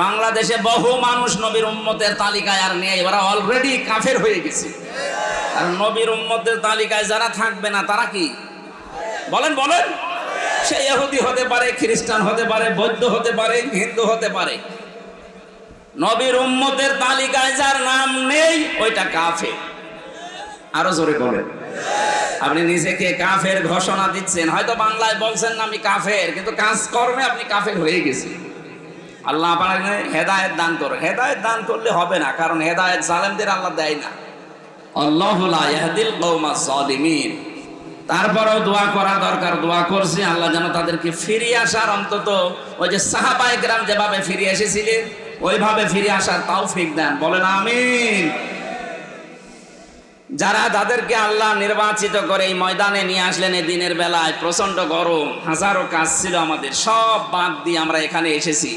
বাংলাদেশে বহু মানুষ নবীর উম্মতের তালিকায় আর নেই, ওরা অলরেডি কাফের হয়ে গেছে। আর নবীর উম্মতের তালিকায় যারা থাকবে না তারা কি বলেন বলেন? সে ইহুদি হতে পারে, খ্রিস্টান হতে পারে, বৌদ্ধ হতে পারে, হিন্দু হতে পারে। নবীর উম্মতের তালিকায় যার নাম নেই ওইটা কাফের। আরো জোরে বলেন। আপনি নিজেকে কাফের ঘোষণা দিচ্ছেন, হয়তো বাংলায় বলছেন না আমি কাফের, কিন্তু কাজকর্মে আপনি কাফের হয়ে গেছেন। আল্লাহ আপনাকে হেদায়েত দান করো। হেদায়েত দান করলে হবে না, কারণ হেদায়েত জালেমদের আল্লাহ দেয় না। আল্লাহু লা ইয়াহদিল কওমাজ জালিমিন। তারপরেও দোয়া করা দরকার, দোয়া করছি আল্লাহ যেন তাদেরকে ফিরে আসার, অন্তত ওই যে সাহাবায়ে কেরাম যেভাবে ফিরে এসেছিলেন ওইভাবে ফিরে আসার তৌফিক দেন। বলেন আমিন। যারা যাদেরকে আল্লাহ নির্বাচিত করে এই ময়দানে নিয়ে আসলেন এই দিনের বেলায়, প্রচন্ড গরম, হাজারো কাজ ছিল আমাদের, সব বাদ দিয়ে আমরা এখানে এসেছি।